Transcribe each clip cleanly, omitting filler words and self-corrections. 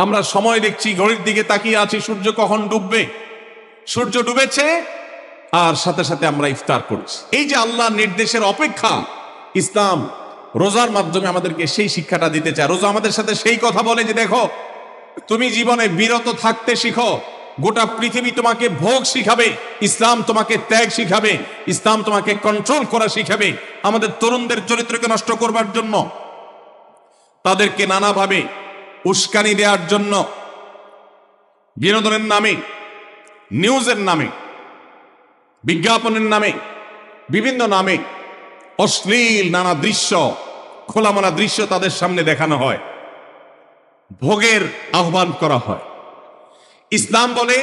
আমরা সময় দেখছি, ঘড়ির দিকে তাকিয়ে আছি সূর্য কখন ডুববে। সূর্য ডুবেছে আর সাথে সাথে আমরা ইফতার করছি। এই যে আল্লাহর নির্দেশের অপেক্ষা, ইসলাম রোজার মাধ্যমে আমাদেরকে সেই শিক্ষাটা দিতে চায়। রোজা আমাদের সাথে সেই কথা বলে যে দেখো, তুমি জীবনে বিরত থাকতে শিখো, গোটা পৃথিবী তোমাকে ভোগ শিখাবে, ইসলাম তোমাকে ত্যাগ শিখাবে, ইসলাম তোমাকে কন্ট্রোল করা শিখাবে। আমাদের তরুণদের চরিত্রকে নষ্ট করবার জন্য, তাদেরকে নানাভাবে উস্কানি দেওয়ার জন্য, বিনোদনের নামে, নিউজের নামে, বিজ্ঞাপনের নামে, বিভিন্ন নামে অশ্লীল নানা দৃশ্য, খোলামেলা দৃশ্য তাদের সামনে দেখানো হয়, ভোগের আহ্বান করা হয়। ইসলাম বলে,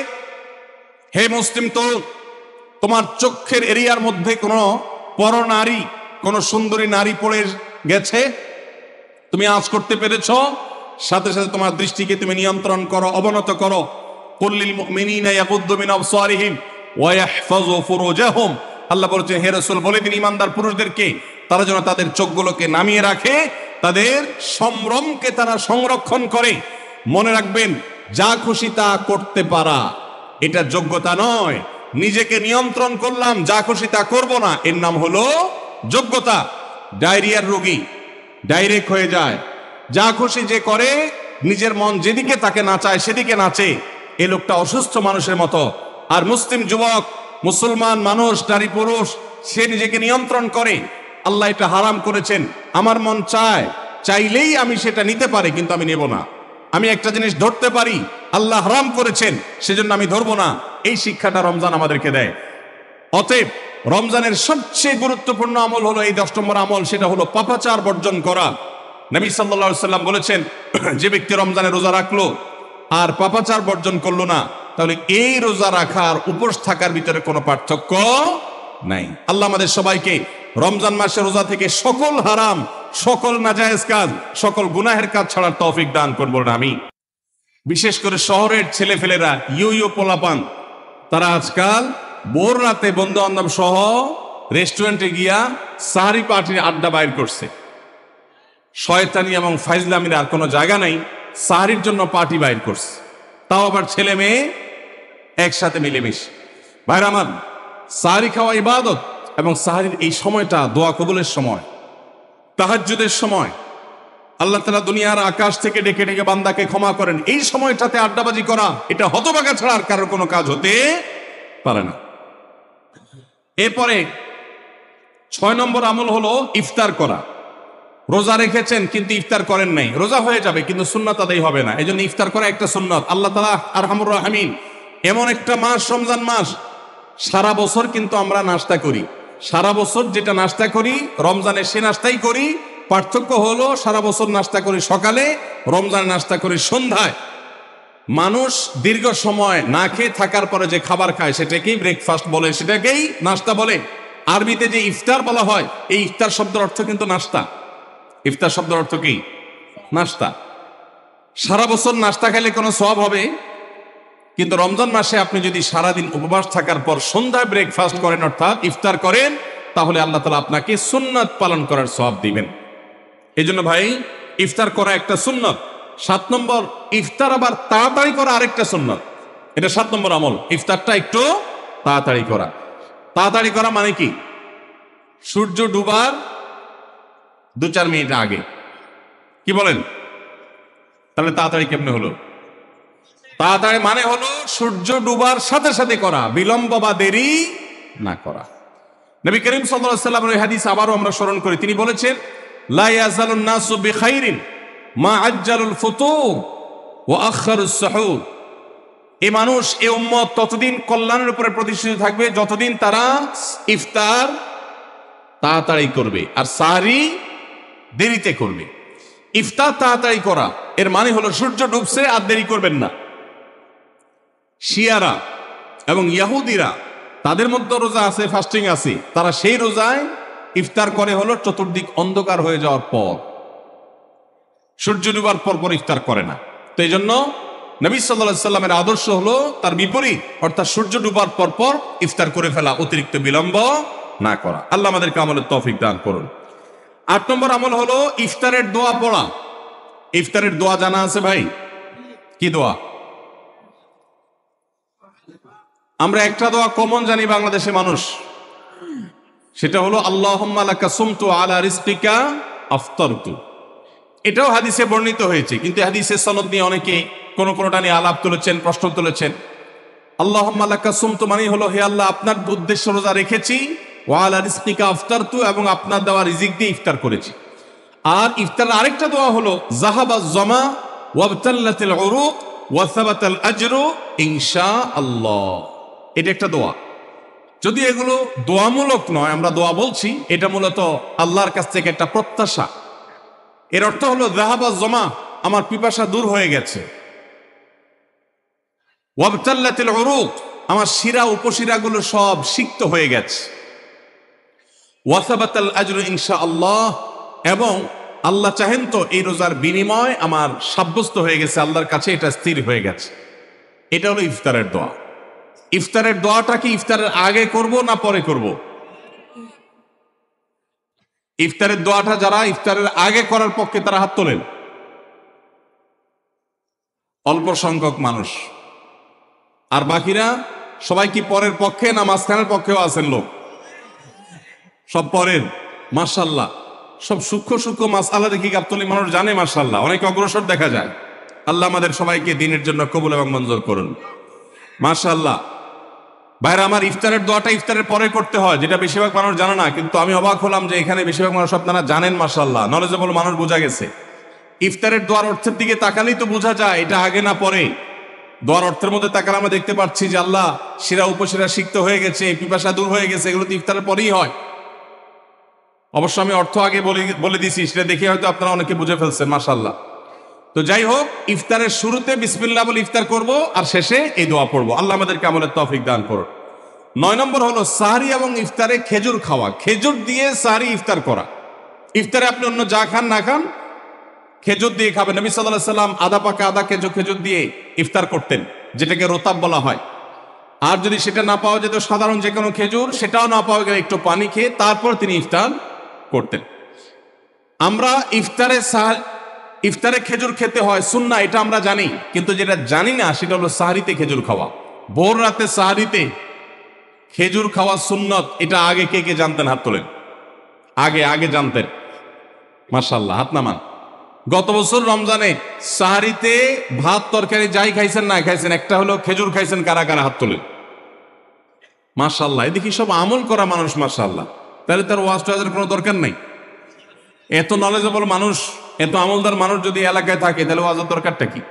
হে মুসলিম তরুণ, তোমার চোখের এরিয়ার মধ্যে কোনো পরনারী, কোনো সুন্দরী নারী পড়ে গেছে, তুমি আজ করতে পেরেছ, সাথে সাথে তোমার দৃষ্টিকে তুমি নিয়ন্ত্রণ করো, অবনত করো। কুল্লিল মুমিনিনা ইয়াগুদ্দু মিন আবসারিহিম ওয়া ইয়াহফাযু ফুরুজাহুম। আল্লাহ বলেছেন, হে রাসূল বলে দিন ইমানদার পুরুষদেরকে তারা যেন তাদের চোখগুলোকে নামিয়ে রাখে, তাদের সম্ভ্রমকে তারা সংরক্ষণ করে। মনে রাখবেন, যা খুশি তা করতে পারা এটা যোগ্যতা নয়। নিজেকে নিয়ন্ত্রণ করলাম, যা খুশি তা করব না, এর নাম হলো যোগ্যতা। ডায়রিয়ার রোগী ডাইরেক্ট হয়ে যায়, যা খুশি যে করে, নিজের মন যেদিকে তাকে নাচায় সেদিকে নাচে, এ লোকটা অসুস্থ মানুষের মতো। আর মুসলিম যুবক, মুসলমান মানুষ, নারী পুরুষ, সে নিজেকে নিয়ন্ত্রণ করে। আল্লাহ এটা হারাম করেছেন, আমার মন চায়, চাইলেই আমি সেটা নিতে পারি, কিন্তু আমি নেব না। আমি একটা জিনিস ধরতে পারি, আল্লাহ হারাম করেছেন, সেজন্য আমি ধরবো না। এই শিক্ষাটা রমজান আমাদেরকে দেয়। অতএব রমজানের সবচেয়ে গুরুত্বপূর্ণ আমল হলো এই 10 নম্বর আমল, সেটা হলো পাপাচার বর্জন করা। নবী সাল্লাল্লাহু আলাইহি সাল্লাম বলেছেন, যে ব্যক্তি রমজানে রোজা রাখলো আর পাপাচার বর্জন করলো না, তাহলে এই রোজা রাখার উপোস থাকার ভিতরে কোনো পার্থক্য নাই। আল্লাহ আমাদের সবাইকে রমজান মাসে রোজা থেকে সকল হারাম, সকল নাজায়েজ কাজ, সকল গুনাহের কাজ ছাড়ার তৌফিক দান করবো না আমি। বিশেষ করে শহরের ছেলেফেলেরা, ইউ পোলাপান, তারা আজকাল ভোর রাতে বন্ধু বান্ধব সহ রেস্টুরেন্টে গিয়া সাহারি পার্টির আড্ডা বাইর করছে। শয়তানি এবং ফাইজলামির আর কোনো জায়গা নাই, সাহারির জন্য পার্টি বাইর করছে, তাও আবার ছেলে মেয়ে একসাথে মিলেমিশে। ভাইরা আমার, সাহারি খাওয়া ইবাদত, এবং সাহারির এই সময়টা দোয়া কবুলের সময়, তাহাজ্জুদের সময়। আল্লাহ তাআলা দুনিয়ার আকাশ থেকে ডেকে ডেকে বান্দাকে ক্ষমা করেন। এই সময়টাতে আড্ডাবাজি করা, এটা হতভাগা ছাড়া আর কারোর কোনো কাজ হতে পারে না। এরপরে 6 নম্বর আমল হলো ইফতার করা। রোজা রেখেছেন কিন্তু ইফতার করেন নাই, রোজা হয়ে যাবে কিন্তু সুন্নাত আদায় হবে না। এই জন্য ইফতার করা একটা সুন্নাত। আল্লাহ তাআলা আরহামুর রাহিমিন, এমন একটা মাস রমজান মাস, সারা বছর কিন্তু আমরা নাস্তা করি। সারা বছর যেটা নাস্তা করি, রমজানে সে নাস্তাই করি। পার্থক্য হলো, সারা বছর নাস্তা করি সকালে, রমজানে নাস্তা করি সন্ধ্যায়। মানুষ দীর্ঘ সময় না খেয়ে থাকার পরে যে খাবার খায় সেটাকেই ব্রেকফাস্ট বলে, সেটাকেই নাস্তা বলে। আরবিতে যে ইফতার বলা হয়, এই ইফতার শব্দের অর্থ কিন্তু নাস্তা। ইফতার শব্দের অর্থ কি? নাস্তা। সারা বছর নাস্তা খেলে কোনো সওয়াব হবে, কিন্তু রমজান মাসে আপনি যদি সারাদিন উপবাস থাকার পর সন্ধ্যায় ব্রেকফাস্ট করেন, অর্থাৎ ইফতার করেন, তাহলে আল্লাহ তাআলা আপনাকে সুন্নাত পালন করার সওয়াব দিবেন। এই জন্য ভাই, ইফতার করা একটা সুন্নাত। 7 নম্বর, ইফতার আবার তাড়াতাড়ি করা আরেকটা সুন্নাত। এটা 7 নম্বর আমল, ইফতারটা একটু তাড়াতাড়ি করা। তাড়াতাড়ি করা মানে কি? সূর্য ডুবার 2-4 মিনিট আগে। কি বলেন? তাহলে তাড়াতাড়ি কেমনে হলো? তাড়াতাড়ি মানে হলো সূর্য ডুবার সাথে সাথে করা, বিলম্ব বা দেরি না করা। নবী করিম সাল্লাল্লাহু আলাইহি ওয়াসাল্লামের হাদিস আবারও আমরা স্মরণ করি। তিনি বলেছেন, লা ইয়াজালুন নাসু বিখাইরিন মা আজ্জালুল ফুতুর ওয়া আখারুস সুহুর। এই মানুষ, এই উম্মত ততদিন কল্যাণের উপরে প্রতিষ্ঠিত থাকবে যতদিন তারা ইফতার তাড়াতাড়ি করবে আর সাহরি দেরিতে করবে। ইফতার তাড়াতাড়ি করা এর মানে হলো সূর্য ডুবছে আর দেরি করবেন না। শিয়ারা এবং ইহুদিরা, তাদের মধ্যে রোজা আছে, ফাস্টিং আছে, তারা সেই রোজায় ইফতার করে হলো চতুর্দিক অন্ধকার হয়ে যাওয়ার পর, সূর্য ডুবার পর পর ইফতার করে না। তো এই জন্য নবী সাল্লাল্লাহু আলাইহি সাল্লামের আদর্শ হলো তার বিপরীত, অর্থাৎ সূর্য ডুবার পর পর ইফতার করে ফেলা, অতিরিক্ত বিলম্ব না করা। আল্লাহ আমাদেরকে আমলের তৌফিক দান করুন। 8 নম্বর আমল হলো ইফতারের দোয়া পড়া। ইফতারের দোয়া জানা আছে ভাই? কি দোয়া? আমরা একটা দোয়া কমন জানি বাংলাদেশে মানুষ, সেটা হলো আল্লাহুম্মা লাকা সুমতু আলা রিজকিকা আফতারতু। এটাও হাদিসে বর্ণিত হয়েছে, কিন্তু হাদিসের সনদ নিয়ে অনেকে কোনোটা নিয়ে আলাপ তুলেছেন, প্রশ্ন তুলেছেন। আল্লাহুম্মা লাকা সুমতু মানে হলো, হে আল্লাহ, আপনার উদ্দেশ্য রোজা রেখেছি, ওয়া আলা রিজকিকা আফতারতু, এবং আপনার দেওয়া রিজিক দিয়ে ইফতার করেছি। আর ইফতারের আরেকটা দোয়া হলো যাহাবাজ জামা ওয়াবতাল্লাতিল উরুক ওয়া সাবাতাল আজরু ইনশাআল্লাহ। এটা একটা দোয়া। যদি এগুলো দোয়ামূলক নয়, আমরা দোয়া বলছি, এটা মূলত আল্লাহর কাছ থেকে একটা প্রত্যাশা। এর অর্থ হলো যাহাবাজ জামা, আমার পিপাসা দূর হয়ে গেছে। ওয়াবতাল্লাতিল উরুক, আমার শিরা উপশিরাগুলো সব সিক্ত হয়ে গেছে। ওয়া সাবাতাল আজরু ইনশাআল্লাহ, এবং আল্লাহ চাহেন তো এই রোজার বিনিময় আমার সাব্যস্ত হয়ে গেছে আল্লাহর কাছে, এটা স্থির হয়ে গেছে। এটা হলো ইফতারের দোয়া। ইফতারের দোয়াটা কি ইফতারের আগে করব না পরে করব? ইফতারের দোয়াটা যারা ইফতারের আগে করার পক্ষে তারা হাত তোলেন। অল্প সংখ্যক মানুষ। আর বাকিরা সবাই কি পরের পক্ষে না মাঝখানের পক্ষেও আছেন লোক? সব পরের। মাশাআল্লাহ, সব সূক্ষ্ম সূক্ষ্ম মাসআলা দেখি গাবতলী মানুষ জানে, মাশাআল্লাহ, অনেক অগ্রসর দেখা যায়। আল্লাহ আমাদের সবাইকে দ্বীনের জন্য কবুল এবং মঞ্জুর করুন, মাশাআল্লাহ। ভাইরা আমার, ইফতারের দোয়াটা ইফতারের পরে করতে হয়, যেটা বেশিরভাগ মানুষ জানে না। কিন্তু আমি অবাক হলাম যে এখানে বেশিরভাগ মানুষ আপনারা জানেন, মাশাআল্লাহ, নলেজেবল মানুষ, বোঝা গেছে। ইফতারের দোয়ার অর্থের দিকে তাকালেই তো বোঝা যায় এটা আগে না পরে। দোয়ার অর্থের মধ্যে তাকালে আমরা দেখতে পাচ্ছি যে আল্লাহ শিরা উপশিরা সিক্ত হয়ে গেছে, পিপাসা দূর হয়ে গেছে, এগুলো তো ইফতারের পরেই হয়। অবশ্য আমি অর্থ আগে বলে দিছি, সেটা দেখে হয়তো আপনারা অনেকে বুঝে ফেলছেন, মাশাআল্লাহ। তো যাই হোক, ইফতারের শুরুতে বিসমিল্লাহ বলে ইফতার করব, আর শেষে এই দোয়া পড়বো। আল্লাহ আমাদেরকে আমলের তৌফিক দান করুন। 9 নম্বর হলো সাহরি এবং ইফতারে খেজুর খাওয়া। খেজুর দিয়ে সাহরি ইফতার করা। ইফতারে আপনি অন্য যা খান না খান, খেজুর দিয়ে খাবেন। নবী সাল্লাল্লাহু আলাইহি ওয়াসাল্লাম আদা পাকা আদা খেজুর দিয়ে ইফতার করতেন, যেটাকে রোতাব বলা হয়। আর যদি সেটা না পাওয়া যেত, সাধারণ যে কোনো খেজুর, সেটাও না পাওয়া গেলে একটু পানি খেয়ে তারপর তিনি ইফতার করতেন। আমরা ইফতারে খেজুর খেতে হয় সুন্নাহ, এটা আমরা জানি, কিন্তু যেটা জানি না সেটা হলো সাহরিতে খেজুর খাওয়া। ভোর রাতে সাহরিতে খেজুর খাওয়া সুন্নত, এটা আগে কে কে জানতেন? হাত তোলেন। আগে জানতেন, মাশাআল্লাহ, হাত নামান। গত বছর রমজানে সাহরিতে ভাত তরকারি যাই খাইছেন না খাইছেন, একটা হলো খেজুর খাইছেন, কারা কারা হাত তোলেন? মাশাআল্লাহ, এদিকে সব আমল করা মানুষ, মাশাআল্লাহ। তাহলে তার ওয়াজ টোয়াজের কোনো দরকার নেই। এত নলেজেবল মানুষ, এত আমলদার মানুষ যদি এলাকায় থাকে, তাহলে ওয়াজের দরকারটা কি?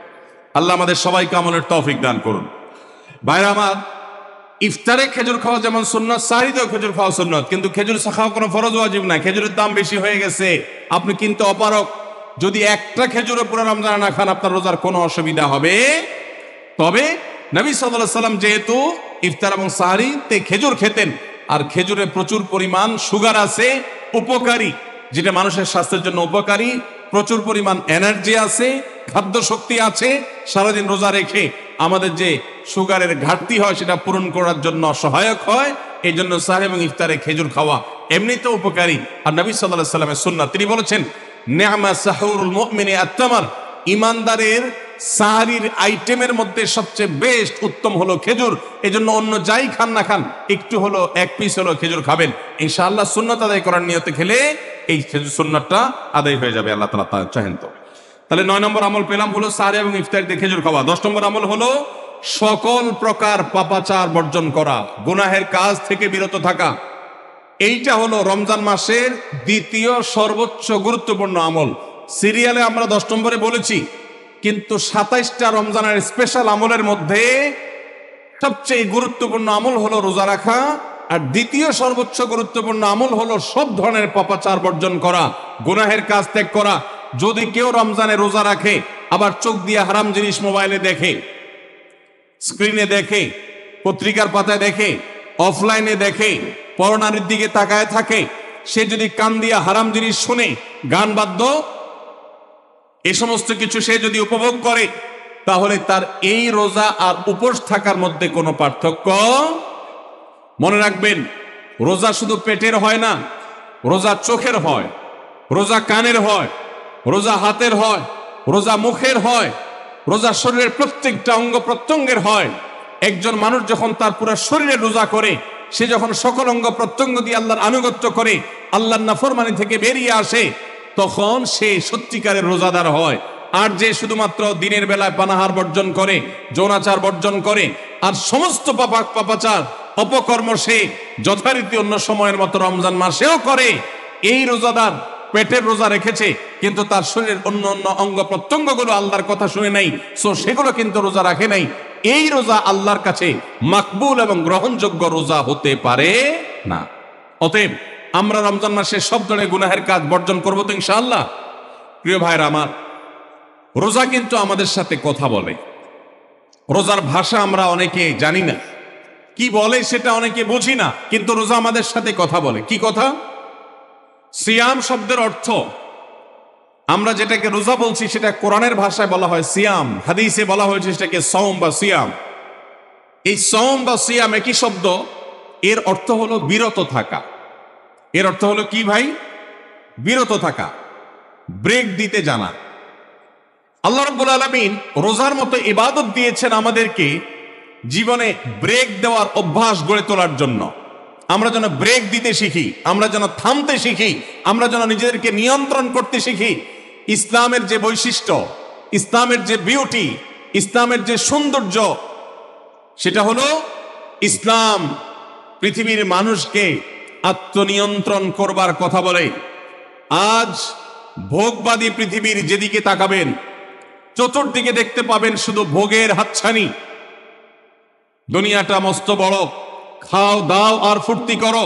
আল্লাহ আমাদের সবাইকে আমলের তৌফিক দান করুন। ভাইরা আমার, ইফতারে খেজুর খাওয়া যেমন সুন্নাত, সাহরিতেও খেজুর খাওয়া সুন্নাত, কিন্তু খেজুর খাওয়া কোনো ফরজ ওয়াজিব না। খেজুরের দাম বেশি হয়ে গেছে, আপনি কিনতে অপারক। যদি একটা খেজুরও পুরো রমজানে না খান, আপনার রোজার কোনো অসুবিধা হবে। তবে নবী সাল্লাল্লাহু আলাইহি ওয়াসাল্লাম যেহেতু ইফতার এবং সাহরিতে খেজুর খেতেন, আর খেজুরে প্রচুর পরিমাণ সুগার আছে, উপকারী, যেটা মানুষের স্বাস্থ্যের জন্য উপকারী, প্রচুর পরিমাণ এনার্জি আছে, খাদ্য শক্তি আছে, সারাদিন রোজা রেখে আমাদের যে সুগারের ঘাটতি হয় সেটা পূরণ করার জন্য সহায়ক হয়। এই জন্য সাহরি এবং ইফতারে খেজুর খাওয়া এমনিতেও উপকারী। আর নবী সাল্লাল্লাহু আলাইহি ওয়াসাল্লামের সুন্নাত, তিনি বলেছেন, নি'মা সাহুরুল মুমিনি আত-তামার, ইমানদারের সাহরির আইটেমের মধ্যে সবচেয়ে বেস্ট উত্তম হলো খেজুর। এজন্য অন্য যাই খান না খান, একটু হলো, এক পিস হলো খেজুর খাবেন, ইনশাআল্লাহ সুন্নাত আদায় করার নিয়তে খেলে এই খেজুর সুন্নাতটা আদায় হয়ে যাবে, আল্লাহ তাআলা চাহেন তো। তাহলে 9 নম্বর আমল পেলাম হলো সাহরি এবং ইফতারিতে খেজুর খাওয়া। 10 নম্বর আমল হলো সকল প্রকার পাপাচার বর্জন করা, গুনাহের কাজ থেকে বিরত থাকা। এইটা হলো রমজান মাসের দ্বিতীয় সর্বোচ্চ গুরুত্বপূর্ণ আমল। সিরিয়ালে আমরা 10 নম্বরে বলেছি, কিন্তু 27টা রমজানের স্পেশাল আমলের মধ্যে সবচেয়ে গুরুত্বপূর্ণ আমল হলো রোজা রাখা, আর দ্বিতীয় সর্বোচ্চ গুরুত্বপূর্ণ আমল হলো সব ধরনের পাপাচার বর্জন করা, গুনাহের কাজ ত্যাগ করা। যদি কেউ রমজানে রোজা রাখে, আবার চোখ দিয়ে হারাম জিনিস মোবাইলে দেখে, স্ক্রিনে দেখে, পত্রিকার পাতায় দেখে, অফলাইনে দেখে, পরনারীর দিকে তাকায় থাকে, সে যদি কান দিয়ে হারাম জিনিস শুনে, গান বাদ্য, এ সমস্ত কিছু সে যদি উপভোগ করে, তাহলে তার এই রোজা আর উপোস থাকার মধ্যে কোনো পার্থক্য। মনে রাখবেন, রোজা শুধু পেটের হয় না, রোজা চোখের হয়, রোজা কানের হয়, রোজা হাতের হয়, রোজা মুখের হয়, রোজা শরীরের প্রত্যেকটা অঙ্গ প্রত্যঙ্গের হয়। একজন মানুষ যখন তার পুরো শরীরে রোজা করে, সে যখন সকল অঙ্গ প্রত্যঙ্গ দিয়ে আল্লাহর আনুগত্য করে, আল্লাহর নাফরমানি থেকে বেরিয়ে আসে, তখন সে সত্যিকারের রোজাদার হয়। আর যে শুধুমাত্র দিনের বেলায় পানাহার বর্জন করে, যৌনাচার বর্জন করে, আর সমস্ত পাপাচার অপকর্ম সে যথারীতি অন্য সময়ের মতো রমজান মাসেও করে, এই রোজাদার পেটের রোজা রেখেছে কিন্তু তার শরীরের অন্য অন্য অঙ্গ প্রত্যঙ্গগুলো আল্লাহর কথা শুনে নাই, সো সেগুলো কিন্তু রোজা রাখে নাই। এই রোজা আল্লাহর কাছে মাকবুল এবং গ্রহণযোগ্য রোজা হতে পারে না। অতএব আমরা রমজান মাসে সব ধরনের গুনাহের কাজ বর্জন করবো তো ইনশাআল্লাহ। প্রিয় ভাইরা আমার, রোজা কিন্তু আমাদের সাথে কথা বলে। রোজার ভাষা আমরা অনেকে জানি না, কি বলে সেটা অনেকে বুঝি না, কিন্তু রোজা আমাদের সাথে কথা বলে। কি কথা? সিয়াম শব্দের অর্থ, আমরা যেটাকে রোজা বলছি সেটা কোরআনের ভাষায় বলা হয় সিয়াম, হাদিসে বলা হয়েছে সেটাকে সওম বা সিয়াম। এই সওম বা সিয়াম একই শব্দ, এর অর্থ হলো বিরত থাকা। এর অর্থ হলো কি ভাই? বিরত থাকা, ব্রেক দিতে জানা। আল্লাহ রাব্বুল আলামিন রোজার মতো ইবাদত দিয়েছেন আমাদেরকে জীবনে ব্রেক দেওয়ার অভ্যাস গড়ে তোলার জন্য। আমরা যেন ব্রেক দিতে শিখি, আমরা যেন থামতে শিখি, আমরা যেন নিজেদেরকে নিয়ন্ত্রণ করতে শিখি। ইসলামের যে বৈশিষ্ট্য, ইসলামের যে বিউটি, ইসলামের যে সৌন্দর্য, সেটা হলো ইসলাম পৃথিবীর মানুষকে আত্মনিয়ন্ত্রণ করবার কথা বলে। আজ ভোগবাদী পৃথিবীর যেদিকে তাকাবেন, চতুর্দিকে দেখতে পাবেন শুধু ভোগের হাতছানি। দুনিয়াটা মস্ত বড়, খাও দাও আর ফুর্তি করো,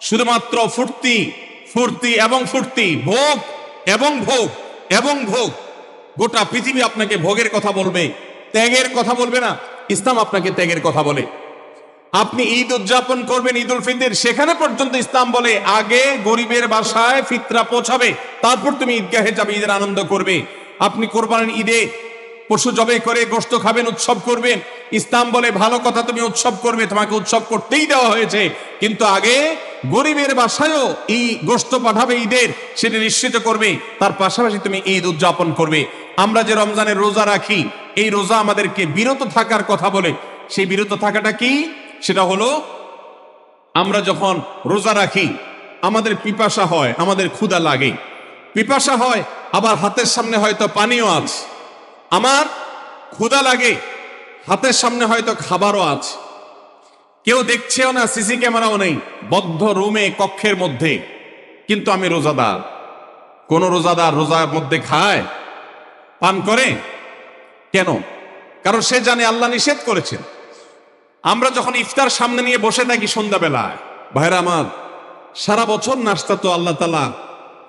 শুধুমাত্র ফুর্তি ফুর্তি এবং ফুর্তি, ভোগ এবং ভোগ এবং ভোগ। গোটা পৃথিবী আপনাকে ভোগের কথা বলবে, ত্যাগের কথা বলবে না। ইসলাম আপনাকে ত্যাগের কথা বলে। আপনি ঈদ উদযাপন করবেন, ঈদ উল ফিতর, সেখানে পর্যন্ত ইসলাম বলে আগে গরিবের বাসায় ফিতরা পৌঁছাবে, তারপর তুমি ঈদগাহে যাবে, ঈদের আনন্দ করবে। আপনি কোরবানির ঈদে পশু জবে করে গোশত খাবেন, উৎসব করবেন, ইসলাম বলে ভালো কথা, তুমি উৎসব করবে, তোমাকে উৎসব করতেই দেওয়া হয়েছে, কিন্তু আগে গরিবের বাসায়ও এই গোশত পাঠাবে ঈদের, সেটা নিশ্চিত করবে, তার পাশাপাশি তুমি ঈদ উদযাপন করবে। আমরা যে রমজানের রোজা রাখি, এই রোজা আমাদেরকে বিরত থাকার কথা বলে। সেই বিরত থাকাটা কি? সেটা হলো আমরা যখন রোজা রাখি আমাদের পিপাসা হয়, আমাদের ক্ষুধা লাগে, পিপাসা হয়, আবার হাতের সামনে হয়তো পানিও আছে, আমার ক্ষুধা লাগে, হাতের সামনে হয়তো খাবারও আছে, কেউ দেখছেও না, সিসি ক্যামেরাও নেই, বদ্ধ রুমে কক্ষের মধ্যে, কিন্তু আমি রোজাদার। কোন রোজাদার রোজার মধ্যে খায়, পান করে? কেন? কারণ সে জানে আল্লাহ নিষেধ করেছেন। আমরা যখন ইফতার সামনে নিয়ে বসে থাকি সন্ধ্যাবেলায়, ভাইরা আমার, সারা বছর নাস্তা তো আল্লাহ তাআলা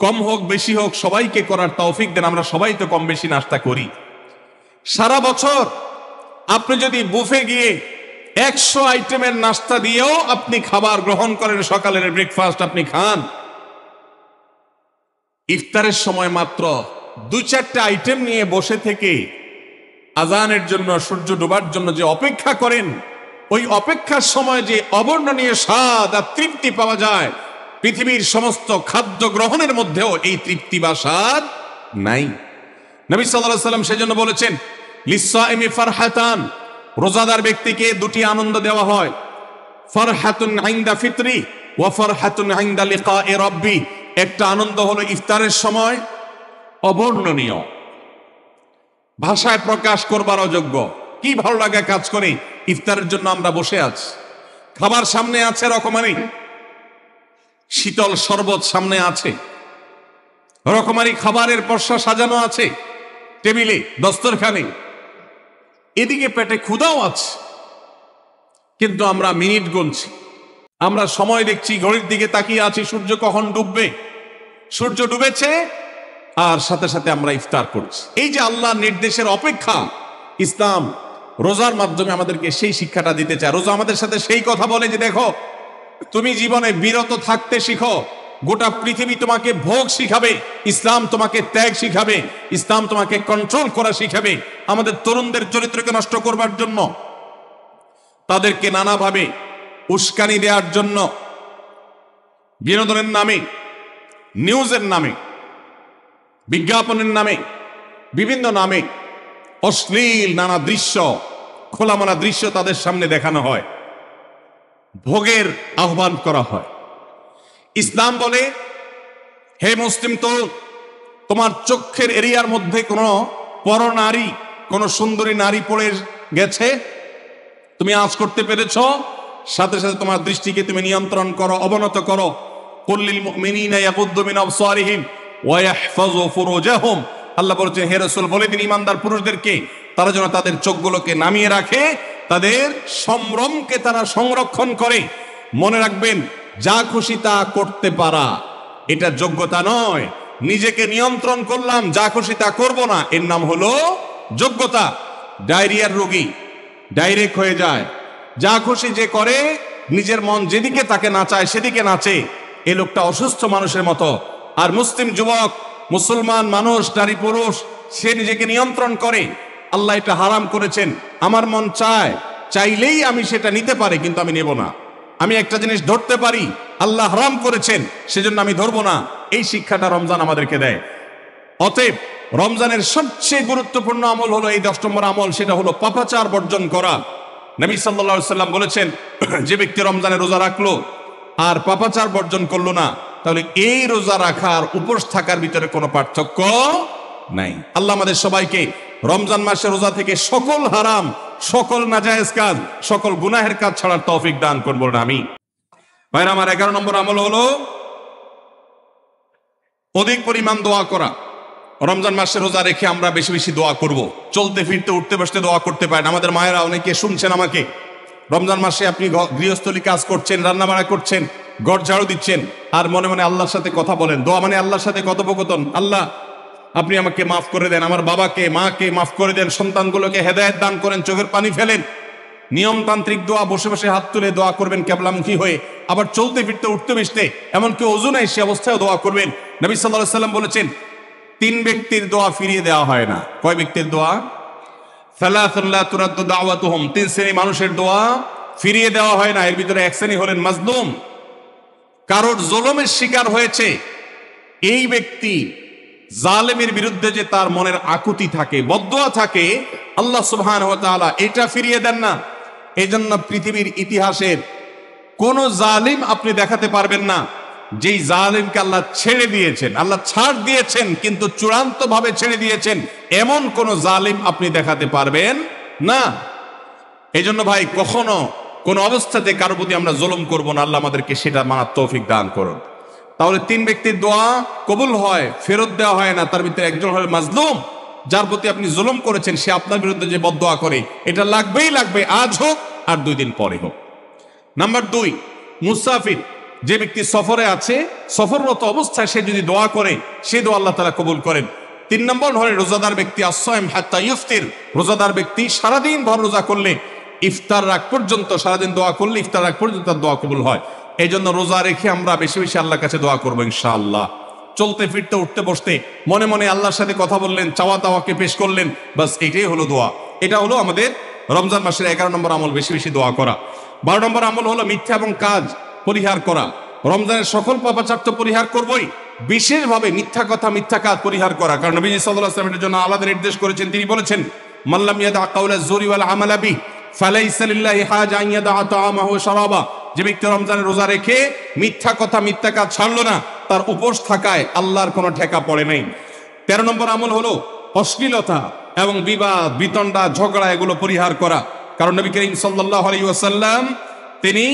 কম হোক বেশি হোক সবাইকে করার তৌফিক দেন, আমরা সবাই তো কম বেশি নাস্তা করি। সারা বছর আপনি যদি বুফে গিয়ে 100 আইটেমের নাস্তা দিয়েও আপনি খাবার গ্রহণ করেন, সকালের ব্রেকফাস্ট আপনি খান, ইফতারের সময় মাত্র 2-4টা আইটেম নিয়ে বসে থেকে আজানের জন্য, সূর্য ডোবার জন্য যে অপেক্ষা করেন, ওই অপেক্ষার সময় যে অবর্ণনীয় স্বাদ আর তৃপ্তি পাওয়া যায়, পৃথিবীর সমস্ত খাদ্য গ্রহণের মধ্যেও এই তৃপ্তি বা স্বাদ নাই। নবী সাল্লাল্লাহু আলাইহি ওয়াসাল্লাম সেজন্য বলেছেন, লিসসাইমি ফারহাতান, রোজাদার ব্যক্তিকে দুটি আনন্দ দেওয়া হয়, ফারহাতুন ইনদা ফিতরি ওয়া ফারহাতুন ইনদা লিকাই রাব্বি। একটা আনন্দ হলো ইফতারের সময়, অবর্ণনীয়, ভাষায় প্রকাশ করবার অযোগ্য, কি ভালো লাগা কাজ করে। ইফতারের জন্য আমরা বসে আছি, খাবার সামনে আছে, রকমারি শীতল শরবত সামনে আছে, রকমারি খাবারের পসরা সাজানো আছে টেবিলে, দস্তরখানে, এদিকে পেটে ক্ষুধাও আছে, কিন্তু আমরা মিনিট গুনছি, আমরা সময় দেখছি, ঘড়ির দিকে তাকিয়ে আছি, সূর্য কখন ডুববে। সূর্য ডুবেছে আর সাথে সাথে আমরা ইফতার করছি। এই যে আল্লাহর নির্দেশের অপেক্ষা, ইসলাম রোজার মাধ্যমে আমাদেরকে সেই শিক্ষাটা দিতে চায়। রোজা আমাদের সাথে সেই কথা বলে যে দেখো, তুমি জীবনে বিরত থাকতে শিখো, গোটা পৃথিবী তোমাকে ভোগ শিখাবে, ইসলাম তোমাকে ত্যাগ শিখাবে, ইসলাম তোমাকে কন্ট্রোল করা শিখাবে। আমাদের তরুণদের চরিত্রকে নষ্ট করবার জন্য, তাদেরকে নানাভাবে উস্কানি দেওয়ার জন্য, বিনোদনের নামে, নিউজের নামে, বিজ্ঞাপনের নামে, বিভিন্ন নামে অশ্লীল নানা দৃশ্য, খোলামেলা দৃশ্য তাদের সামনে দেখানো হয়, ভোগের আহ্বান করা হয়। ইসলাম বলে, হে মুসলিম, তো তোমার চোখের এরিয়ার মধ্যে কোনো পরনারী, কোনো সুন্দরী নারী পড়ে গেছে, তুমি আঁচ করতে পেরেছ, সাথে সাথে তোমার দৃষ্টিকে তুমি নিয়ন্ত্রণ করো, অবনত করো। কুল্লিল মুমিনিনা ইয়াগুদ্দু মিন আবসারিহিম ওয়া ইয়াহফাযু ফুরুজাহুম। আল্লাহ বলেছেন, হে রাসূল বলে দিন ঈমানদার পুরুষদেরকে তারা যেন তাদের চোখগুলোকে নামিয়ে রাখে, তাদের সম্ভ্রমকে তারা সংরক্ষণ করে। মনে রাখবেন, যা খুশি তা করতে পারা এটা যোগ্যতা নয়। নিজেকে নিয়ন্ত্রণ করলাম, যা খুশি তা করব না, এর নাম হলো যোগ্যতা। ডায়রিয়ার রোগী ডাইরেক্ট হয়ে যায়, যা খুশি যে করে, নিজের মন যেদিকে তাকে নাচায় সেদিকে নাচে, এ লোকটা অসুস্থ মানুষের মতো। আর মুসলিম যুবক, মুসলমান মানুষ, নারী পুরুষ, সে নিজেকে নিয়ন্ত্রণ করে। আল্লাহ এটা হারাম করেছেন, আমার মন চায়, চাইলেই আমি সেটা নিতে পারি, কিন্তু আমি নেব না। আমি একটা জিনিস ধরতে পারি, আল্লাহ হারাম করেছেন, সেজন্য আমি ধরবো না। এই শিক্ষাটা রমজান আমাদেরকে দেয়। অতএব রমজানের সবচেয়ে গুরুত্বপূর্ণ আমল হলো এই 10 নম্বর আমল, সেটা হলো পাপাচার বর্জন করা। নবী সাল্লাল্লাহু আলাইহি সাল্লাম বলেছেন, যে ব্যক্তি রমজানে রোজা রাখলো আর পাপাচার বর্জন করলো না, তাহলে এই রোজা রাখার উপোস থাকার ভিতরে কোনো পার্থক্য নাই। আল্লাহ আমাদের সবাইকে রমজান মাসে রোজা থেকে সকল হারাম, সকল নাজায়েজ কাজ, সকল গুনাহের কাজ ছাড়ার তৌফিক দান করবো না আমি। ভাইরা আমার, 11 নম্বর আমল হলো অধিক পরিমাণ দোয়া করা। রমজান মাসে রোজা রেখে আমরা বেশি বেশি দোয়া করব। চলতে ফিরতে উঠতে বসতে দোয়া করতে পারেন। আমাদের মায়েরা অনেকে শুনছেন আমাকে, রমজান মাসে আপনি গৃহস্থলী কাজ করছেন, রান্না বান্না করছেন, ঘর ঝাড়ু দিচ্ছেন, আর মনে মনে আল্লাহর সাথে কথা বলেন। দোয়া মানে আল্লাহর সাথে কথোপকথন। আল্লাহ, আপনি আমাকে মাফ করে দেন, আমার বাবাকে মাকে মাফ করে দেন, সন্তানগুলোকে হেদায়েত দান করেন, চোখের পানি ফেলেন। নিয়মতান্ত্রিক দোয়া, বসে বসে হাত তুলে দোয়া করবেন কেবলামুখী হয়ে। আবার চলতে ফিরতে উঠতে বসতে, এমনকি ওযু নাই সে অবস্থায় দোয়া করবেন। নবী সাল্লাল্লাহু আলাইহি সাল্লাম বলেছেন, 3 ব্যক্তির দোয়া ফিরিয়ে দেওয়া হয় না। কয় ব্যক্তির দোয়া? সালাতুন লা তুরাদ্দু দাওয়াতুহুম, 3 শ্রেণী মানুষের দোয়া ফিরিয়ে দেওয়া হয় না। এর ভিতরে এক শ্রেণী হলেন মাজলুম, কারোর জুলুমের শিকার হয়েছে। এই ব্যক্তি জালেমের বিরুদ্ধে যে তার মনের আকুতি থাকে, বদদোয়া থাকে, আল্লাহ সুবহানাহু ওয়া তাআলা এটা ফিরিয়ে দেন না। এজন্য পৃথিবীর ইতিহাসের কোন জালিম আপনি দেখাতে পারবেন না যেই জালিমকে আল্লাহ ছেড়ে দিয়েছেন, আল্লাহ ছাড় দিয়েছেন কিন্তু চূড়ান্ত ভাবে ছেড়ে দিয়েছেন, এমন কোন জালিম আপনি দেখাতে পারবেন না। এই জন্য ভাই, কখনো কোন অবস্থাতে কারো প্রতি আমরা জুলুম করব না। আল্লাহ আমাদেরকে সেটা মানার তৌফিক দান করুন। তাহলে 3 ব্যক্তির দোয়া কবুল হয়, ফেরত দেওয়া হয় না। তার ভিতরে একজন হল মাজলুম, যার প্রতি আপনি জুলুম করেছেন, সে আপনার বিরুদ্ধে যে বদদোয়া করে, এটা লাগবেই লাগবে, আজ হোক আর 2 দিন পরে হোক। নাম্বার 2, মুসাফির, যে ব্যক্তি সফরে আছে, সফররত অবস্থায় সে যদি দোয়া করে, সে দোয়া আল্লাহ তাআলা কবুল করেন। 3 নম্বর হলো রোজাদার ব্যক্তি, আস-সাইম হাত্তা ইফতির, রোজাদার ব্যক্তি সারাদিন ভর রোজা করলে, ইফতার রাগ পর্যন্ত, সারাদিন দোয়া করলে ইফতার রাগ পর্যন্ত তার দোয়া কবুল হয়। এই জন্য রোজা রেখে আমরা বেশি বেশি আল্লাহর কাছে দোয়া করবো ইনশাআল্লাহ। চলতে ফিরতে উঠতে বসতে মনে মনে আল্লাহর সাথে কথা বললেন, চাওয়া দাওয়াকে পেশ করলেন, বাস এটাই হলো দোয়া। এটা হলো আমাদের রমজান মাসের 11 নম্বর আমল, বেশি বেশি দোয়া করা। 12 নম্বর আমল হলো মিথ্যা এবং কাজ পরিহার করা। রমজানের সকল পাপাচার তো পরিহার করবই, বিশেষভাবে মিথ্যা কথা, মিথ্যা কাজ পরিহার করা। কারণ নবী সাল্লাল্লাহু আলাইহি ওয়াসাল্লাম এর জন্য আলাদা নির্দেশ করেছেন। তিনি বলেছেন, মাল্লাম ইয়াদা কাওলা যুরি ওয়াল আমালা বি ফালাইসা লিল্লাহি হাজা আন ইয়াদা তাআমাহু ওয়া শারাবা। যে ব্যক্তি রমজানে রোজা রেখে মিথ্যা কথা, মিথ্যা কাজ ছাড়লো না, তার উপোস থাকায় আল্লাহর কোনো ঠেকা পড়ে নাই। 13 নম্বর আমল হলো অশ্লীলতা এবং বিবাদ, বিতণ্ডা, ঝগড়া, এগুলো পরিহার করা। কারণ নবী করিম সাল্লাল্লাহু আলাইহি ওয়াসাল্লাম তিনি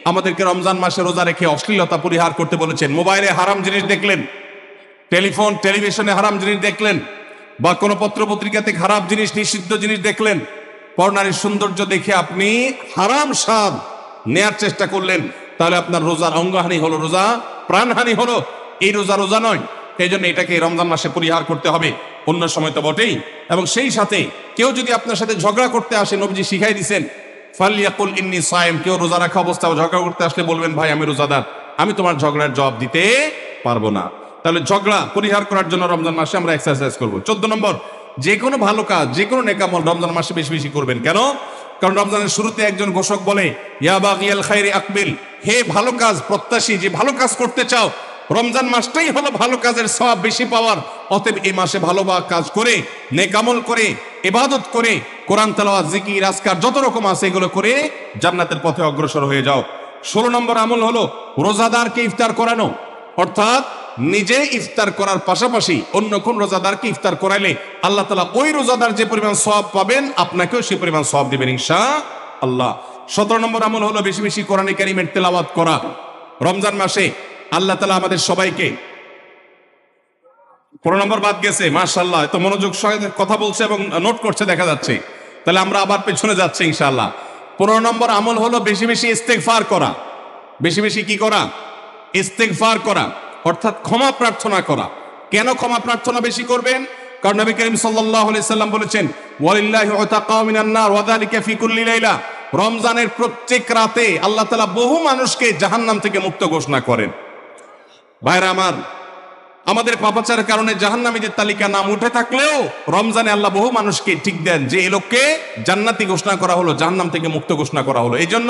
আমাদেরকে রমজান মাসে রোজা রেখে অশ্লীলতা পরিহার করতে বলেছেন। মোবাইলে হারাম জিনিস দেখলেন, টেলিফোন টেলিভিশনে হারাম জিনিস দেখলেন, বা কোনো পত্র পত্রিকাতে খারাপ জিনিস, নিষিদ্ধ জিনিস দেখলেন, পরনারীর সৌন্দর্য দেখে আপনি হারাম স্বাদ নেয়ার চেষ্টা করলেন, তাহলে আপনার রোজার অঙ্গহানি হলো, রোজা প্রাণহানি হলো। এই রোজা নয়। এই জন্য এটাকে রমজান মাসে পরিহার করতে হবে, অন্য সময় তো বটেই। এবং সেই সাথে কেউ যদি আপনার সাথে ঝগড়া করতে আসে, নবীজি শিখাই দিয়েছেন, ফালিয়াকুল ইন্নী সায়েম, কেউ রোজা রাখা অবস্থায় ঝগড়া করতে আসলে বলবেন, ভাই আমি রোজাদার, আমি তোমার ঝগড়ার জবাব দিতে পারবো না। তাহলে ঝগড়া পরিহার করার জন্য রমজান মাসে আমরা এক্সারসাইজ করবো। 14 নম্বর, যে কোনো ভালো কাজ, যে কোনো নেকামল রমজান মাসে বেশি বেশি করবেন। কেন? কারণ রমজানের শুরুতে একজন ঘোষক বলে, ইয়া বাগিয়াল খায়রি আকবিল, হে ভালো কাজ প্রত্যাশী, যে ভালো কাজ করতে চাও, রমজান মাসটাই হলো ভালো কাজের সওয়াব বেশি পাওয়ার। অতএব এই মাসে ভালো কাজ করে, নেক আমল করে, ইবাদত করে, কোরআন তেলাওয়াত, জিকির, আজকার যত রকম আছে এগুলো করে জান্নাতের পথে অগ্রসর হয়ে যাও। 16 নম্বর আমল হলো রোজাদারকে ইফতার করানো, অর্থাৎ নিজে ইফতার করার পাশাপাশি অন্য কোন রোজাদারকে ইফতার করাইলে আল্লাহ তাআলা ওই রোজাদার যে পরিমাণ সওয়াব পাবেন আপনাকেও সেই পরিমাণ সওয়াব দিবেন ইনশাআল্লাহ। 17 নম্বর আমল হলো বেশি বেশি কোরআনে কারীমের তেলাওয়াত করা। রমজান মাসে আল্লাহ তাআলা আমাদের সবাইকে, 15 নম্বর বাদ গেছে, মাশাআল্লাহ এত মনোযোগ সহকারে কথা বলছে এবং নোট করছে দেখা যাচ্ছে, তাহলে আমরা আবার পেছনে যাচ্ছি ইনশাআল্লাহ। 15 নম্বর আমল হলো বেশি বেশি ইস্তেগফার করা। বেশি বেশি কি করা? ইস্তেগফার করা, অর্থাৎ ক্ষমা প্রার্থনা করা। কেন ক্ষমা প্রার্থনা বেশি করবেন? কারণ নবী করিম সাল্লাল্লাহু আলাইহি সাল্লাম বলেছেন, ওয়ালিল্লাহি উতাকাউ মিনান নার ওয়া যালিকা ফি কুল্লি লাইলা। রমজানের প্রত্যেক রাতে আল্লাহ তাআলা বহু মানুষকে জাহান্নাম থেকে মুক্ত ঘোষণা করেন। ভাইরা আমার, আমাদের পাপাচারের কারণে জাহান্নামীদের তালিকা নাম উঠে থাকলেও রমজানে আল্লাহ বহু মানুষকে ঠিক দেন যে এই লোককে জান্নাতি ঘোষণা করা হলো, জাহান্নাম থেকে মুক্ত ঘোষণা করা হলো। এই জন্য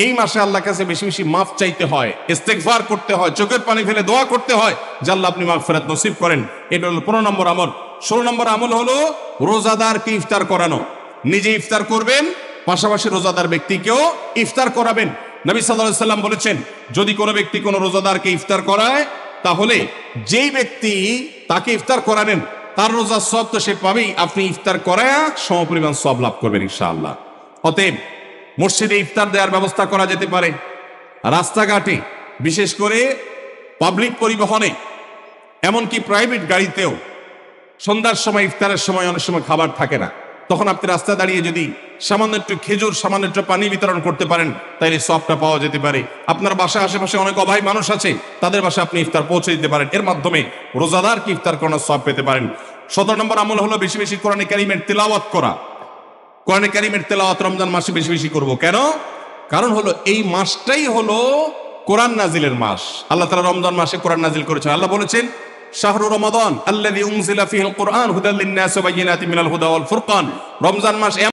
এই মাসে আল্লাহর কাছে বেশি বেশি মাফ চাইতে হয়, ইস্তেগফার করতে হয়, চোখের পানি ফেলে দোয়া করতে হয় যে আল্লাহ আপনি মাগফিরাত নসিব করেন। এটা হলো 15 নম্বর আমল। 16 নম্বর আমল হলো রোজাদারকে ইফতার করানো। নিজে ইফতার করবেন, পাশাপাশি রোজাদার ব্যক্তিকেও ইফতার করাবেন। নবী সাল্লাল্লাহু আলাইহি সাল্লাম বলেছেন, যদি কোনো ব্যক্তি কোনো রোজাদারকে ইফতার করায় তাহলে যেই ব্যক্তি তাকে ইফতার করালেন তার রোজার সওয়াব তো সে পাবেই, আপনি ইফতার করায়া সমপরিমাণ সওয়াব লাভ করবেন ইনশাআল্লাহ। অতএব মসজিদে ইফতার দেওয়ার ব্যবস্থা করা যেতে পারে, রাস্তাঘাটে, বিশেষ করে পাবলিক পরিবহনে, এমনকি প্রাইভেট গাড়িতেও সন্ধ্যার সময়, ইফতারের সময় অনেক সময় খাবার থাকে না, তখন আপনি রাস্তায় দাঁড়িয়ে যদি সামান্য একটু খেজুর, সামান্য একটু পানি বিতরণ করতে পারেন তাইলে সওয়াবটা পাওয়া যেতে পারে। আপনার বাসার আশেপাশে অনেক অভাবী মানুষ আছে, তাদের বাসায় আপনি ইফতার পৌঁছে দিতে পারেন, এর মাধ্যমে রোজাদারকে ইফতার করানোর সওয়াব পেতে পারেন। 17 নম্বর আমল হলো বেশি বেশি কোরআনে কারীমের তেলাওয়াত করা। কোরআনে কারীমের তেলাওয়াত রমজান মাসে বেশি বেশি করব। কেন? কারণ হলো এই মাসটাই হলো কোরআন নাজিলের মাস। আল্লাহ তাআলা রমজান মাসে কোরআন নাজিল করেছেন। আল্লাহ বলেছেন, শাহরু রমাদান আল্লাযী উনজিলা ফীহিল কুরআন হুদাল লিন-নাস ওয়া বায়িনাতিন মিনাল হুদা ওয়াল ফুরকান। রমজান মাস